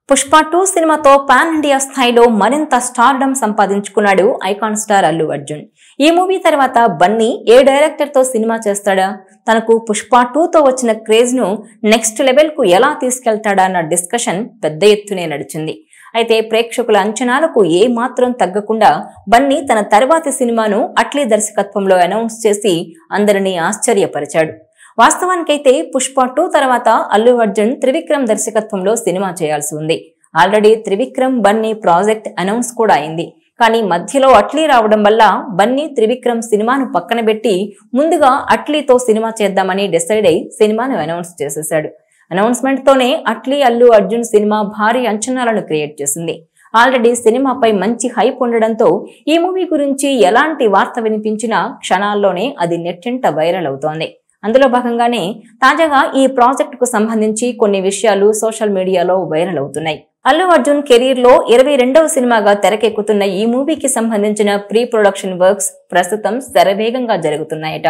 పుష్ప 2 సినిమాతో pan India స్థాయిలో మరింత స్టార్డమ్ సంపాదించుకున్నాడు ఐకాన్ స్టార్ అల్లు అర్జున్. ఈ మూవీ తర్వాత బన్నీ ఏ డైరెక్టర్ తో సినిమా చేస్తాడా, తనకు పుష్ప 2 తో వచ్చిన క్రేజ్ ను నెక్స్ట్ లెవెల్ కు ఎలా తీసుకెళ్తాడా అన్న డిస్కషన్ పెద్ద ఎత్తునే నడిచింది. అయితే ప్రేక్షకుల అంచనాలకు ఏ మాత్రం తగ్గకుండా బన్నీ తన తర్వాతి సినిమాను అట్లీ దర్శకత్వంలో అనౌన్స్ చేసి అందరినీ ఆశ్చర్యపరిచాడు. వాస్తవానికైతే పుష్ప 2 తర్వాత అల్లు అర్జున్ త్రివిక్రమ్ దర్శకత్వంలో సినిమా చేయాల్సి ఉంది. Already Trivikram Bunny project announce కూడా అయింది. కానీ మధ్యలో అట్లీ రావడం వల్ల బన్నీ త్రివిక్రమ్ సినిమాను పక్కన పెట్టి ముందుగా అట్లీతో సినిమా చేద్దామని డిసైడ్ అయి సినిమాను అనౌన్స్ చేసేశాడు. అనౌన్స్మెంట్ తోనే అట్లీ అల్లు అర్జున్ సినిమా భారీ అంచనాలను క్రియేట్ చేసింది. ఆల్రెడీ సినిమాపై మంచి హైప్ ఉండడంతో ఈ మూవీ గురించి ఎలాంటి వార్త వినిపించినా క్షణాల్లోనే అది నెట్టింట వైరల్ అవుతోంది. అందులో భాగంగానే తాజాగా ఈ ప్రాజెక్ట్ కు సంబంధించి కొన్ని విషయాలు సోషల్ మీడియాలో వైరల్ అవుతున్నాయి. అల్లు అర్జున్ కెరీర్ లో 22వ సినిమాగా తెరకెక్కుతున్న ఈ మూవీకి సంబంధించిన ప్రీ ప్రొడక్షన్ వర్క్స్ ప్రస్తుతం శరవేగంగా జరుగుతున్నాయట.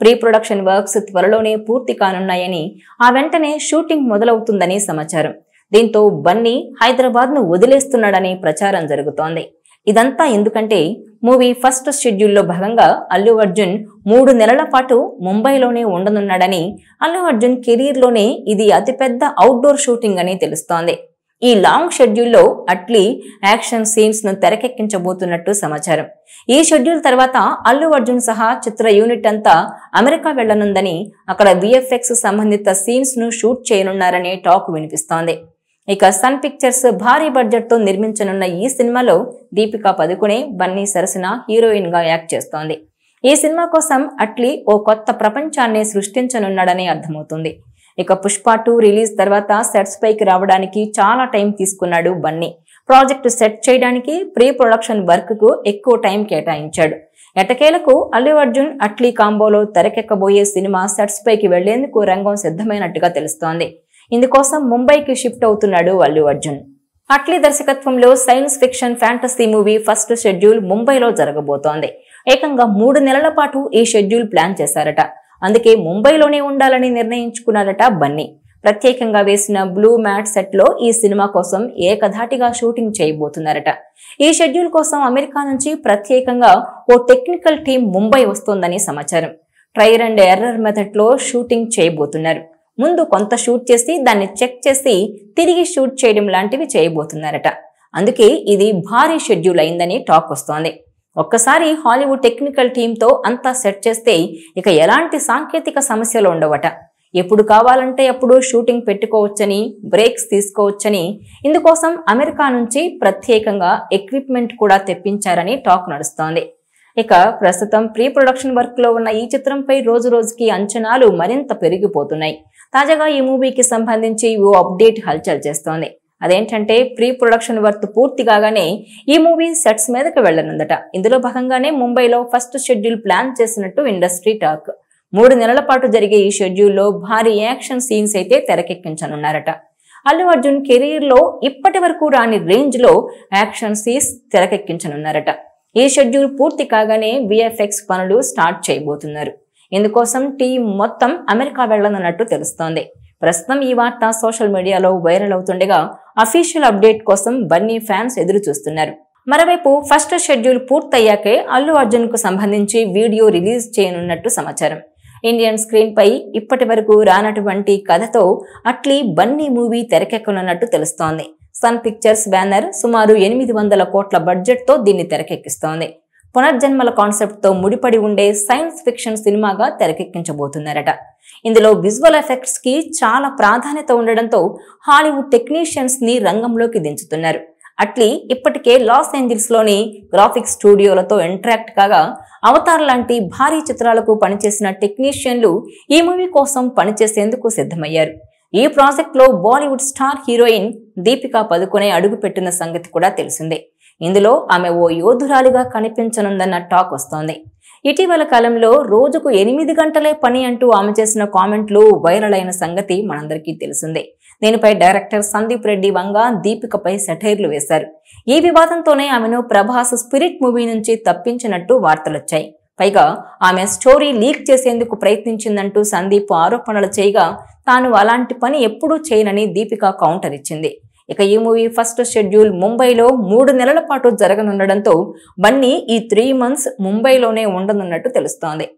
ప్రీ ప్రొడక్షన్ వర్క్స్ త్వరలోనే పూర్తి కానున్నాయని, ఆ వెంటనే షూటింగ్ మొదలవుతుందని సమాచారం. దీంతో బన్నీ హైదరాబాద్ ను వదిలేస్తున్నాడని ప్రచారం జరుగుతోంది. ఇదంతా ఎందుకంటే మూవీ ఫస్ట్ షెడ్యూల్లో భాగంగా అల్లు అర్జున్ 3 నెలల పాటు ముంబైలోనే ఉండనున్నాడని, అల్లు అర్జున్ కెరీర్ లోనే ఇది అతిపెద్ద అవుట్డోర్ షూటింగ్ అని తెలుస్తోంది. ఈ లాంగ్ షెడ్యూల్లో అట్లీ యాక్షన్ సీన్స్ ను తెరకెక్కించబోతున్నట్టు సమాచారం. ఈ షెడ్యూల్ తర్వాత అల్లు అర్జున్ సహా చిత్ర యూనిట్ అంతా అమెరికా వెళ్లనుందని, అక్కడ విఎఫ్ఎక్స్ సంబంధిత సీన్స్ ను షూట్ చేయనున్నారనే టాక్ వినిపిస్తోంది. ఇక సన్ పిక్చర్స్ భారీ బడ్జెట్ తో నిర్మించనున్న ఈ సినిమాలో దీపికా పదుకునే బన్నీ సరసన హీరోయిన్ గా యాక్ట్ చేస్తోంది. ఈ సినిమా కోసం అట్లీ ఓ కొత్త ప్రపంచాన్ని సృష్టించనున్నాడని అర్థమవుతుంది. ఇక పుష్ప 2 రిలీజ్ తర్వాత సెట్స్ పైకి రావడానికి చాలా టైం తీసుకున్నాడు బన్నీ. ప్రాజెక్టు సెట్ చేయడానికి ప్రీ ప్రొడక్షన్ వర్క్ కు ఎక్కువ టైం కేటాయించాడు. ఎటకేలకు అల్లు అర్జున్ అట్లీ కాంబోలో తెరకెక్కబోయే సినిమా సెట్స్ పైకి వెళ్లేందుకు రంగం సిద్ధమైనట్టుగా తెలుస్తోంది. ఇందుకోసం ముంబైకి షిఫ్ట్ అవుతున్నాడు అల్లు అర్జున్. అట్లీ దర్శకత్వంలో science fiction fantasy movie first schedule ముంబైలో జరగబోతోంది. ఏకంగా 3 నెలల పాటు ఈ షెడ్యూల్ ప్లాన్ చేశారట. అందుకే ముంబైలోనే ఉండాలని నిర్ణయించుకున్నారట బన్నీ. ప్రత్యేకంగా వేసిన బ్లూ మ్యాట్ సెట్ లో ఈ సినిమా కోసం ఏకధాటిగా షూటింగ్ చేయబోతున్నారట. ఈ షెడ్యూల్ కోసం అమెరికా నుంచి ప్రత్యేకంగా ఓ టెక్నికల్ టీం ముంబై వస్తోందని సమాచారం. ట్రయల్ అండ్ ఎర్రర్ మెథడ్ లో షూటింగ్ చేయబోతున్నారు. ముందు కొంత షూట్ చేసి దాన్ని చెక్ చేసి తిరిగి షూట్ చేయడం లాంటివి చేయబోతున్నారట. అందుకే ఇది భారీ షెడ్యూల్ అయిందని టాక్ వస్తోంది. ఒక్కసారి హాలీవుడ్ టెక్నికల్ టీంతో అంతా సెట్ చేస్తే ఇక ఎలాంటి సాంకేతిక సమస్యలు ఉండవట. ఎప్పుడు కావాలంటే అప్పుడు షూటింగ్ పెట్టుకోవచ్చని, బ్రేక్స్ తీసుకోవచ్చని, ఇందుకోసం అమెరికా నుంచి ప్రత్యేకంగా ఎక్విప్మెంట్ కూడా తెప్పించారని టాక్ నడుస్తోంది. ఇక ప్రస్తుతం ప్రీ ప్రొడక్షన్ వర్క్ లో ఉన్న ఈ చిత్రంపై రోజు రోజుకి అంచనాలు మరింత పెరిగిపోతున్నాయి. తాజాగా ఈ మూవీకి సంబంధించి ఓ అప్డేట్ హల్చల్ చేస్తోంది. అదేంటంటే ప్రీ ప్రొడక్షన్ వర్క్ పూర్తి కాగానే ఈ మూవీ సెట్స్ మీదకి వెళ్లనుందట. ఇందులో భాగంగానే ముంబైలో ఫస్ట్ షెడ్యూల్ ప్లాన్ చేసినట్టు ఇండస్ట్రీ టాక్. 3 నెలల పాటు జరిగే ఈ షెడ్యూల్లో భారీ యాక్షన్ సీన్స్ అయితే తెరకెక్కించనున్నారట. అల్లు అర్జున్ కెరీర్ లో ఇప్పటి వరకు రాని రేంజ్ లో యాక్షన్ సీన్స్ తెరకెక్కించనున్నారట. ఈ షెడ్యూల్ పూర్తి కాగానే విఎఫ్ఎక్స్ పనులు స్టార్ట్ చేయబోతున్నారు. ఇందుకోసం టీం మొత్తం అమెరికా వెళ్లనున్నట్టు తెలుస్తోంది. ప్రస్తుతం ఈ వార్త సోషల్ మీడియాలో వైరల్ అవుతుండగా అఫీషియల్ అప్డేట్ కోసం బన్నీ ఫ్యాన్స్ ఎదురు చూస్తున్నారు. మరోవైపు ఫస్ట్ షెడ్యూల్ పూర్తయ్యాకే అల్లు అర్జున్ కు సంబంధించి వీడియో రిలీజ్ చేయనున్నట్టు సమాచారం. ఇండియన్ స్క్రీన్ పై ఇప్పటి వరకు రానటువంటి కథతో అట్లీ బన్నీ మూవీ తెరకెక్కనున్నట్టు తెలుస్తోంది. సన్ పిక్చర్స్ బ్యానర్ సుమారు 800 కోట్ల బడ్జెట్ తో దీన్ని తెరకెక్కిస్తోంది. పునర్జన్మల కాన్సెప్ట్ తో ముడిపడి ఉండే సైన్స్ ఫిక్షన్ సినిమాగా తెరకెక్కించబోతున్నారట. ఇందులో విజువల్ ఎఫెక్ట్స్ కి చాలా ప్రాధాన్యత ఉండడంతో హాలీవుడ్ టెక్నీషియన్స్ ని రంగంలోకి దించుతున్నారు. అట్లీ ఇప్పటికే లాస్ ఏంజల్స్ లోని గ్రాఫిక్స్ స్టూడియోలతో ఇంటరాక్ట్ కాగా అవతార్ లాంటి భారీ చిత్రాలకు పనిచేసిన టెక్నీషియన్లు ఈ మూవీ కోసం పనిచేసేందుకు సిద్ధమయ్యారు. ఈ ప్రాజెక్ట్ లో బాలీవుడ్ స్టార్ హీరోయిన్ దీపికా పదుకునే అడుగుపెట్టిన సంగతి కూడా తెలిసిందే. ఇందులో ఆమె ఓ యోధురాలిగా కనిపించనుందన్న టాక్ వస్తోంది. ఇటీవల కాలంలో రోజుకు 8 గంటలే పని అంటూ ఆమె చేసిన కామెంట్లు వైరల్ అయిన సంగతి మనందరికీ తెలిసిందే. దీనిపై డైరెక్టర్ సందీప్ రెడ్డి వంగ దీపికపై సెటైర్లు వేశారు. ఈ వివాదంతోనే ఆమెను ప్రభాస్ స్పిరిట్ మూవీ నుంచి తప్పించినట్టు వార్తలొచ్చాయి. పైగా ఆమె స్టోరీ లీక్ చేసేందుకు ప్రయత్నించిందంటూ సందీప్ ఆరోపణలు చేయగా తాను అలాంటి పని ఎప్పుడూ చేయనని దీపిక కౌంటర్ ఇచ్చింది. ఇక ఈ మూవీ ఫస్ట్ షెడ్యూల్ ముంబైలో 3 నెలల పాటు జరగనుండడంతో బన్నీ ఈ 3 months ముంబైలోనే ఉండనున్నట్టు తెలుస్తోంది.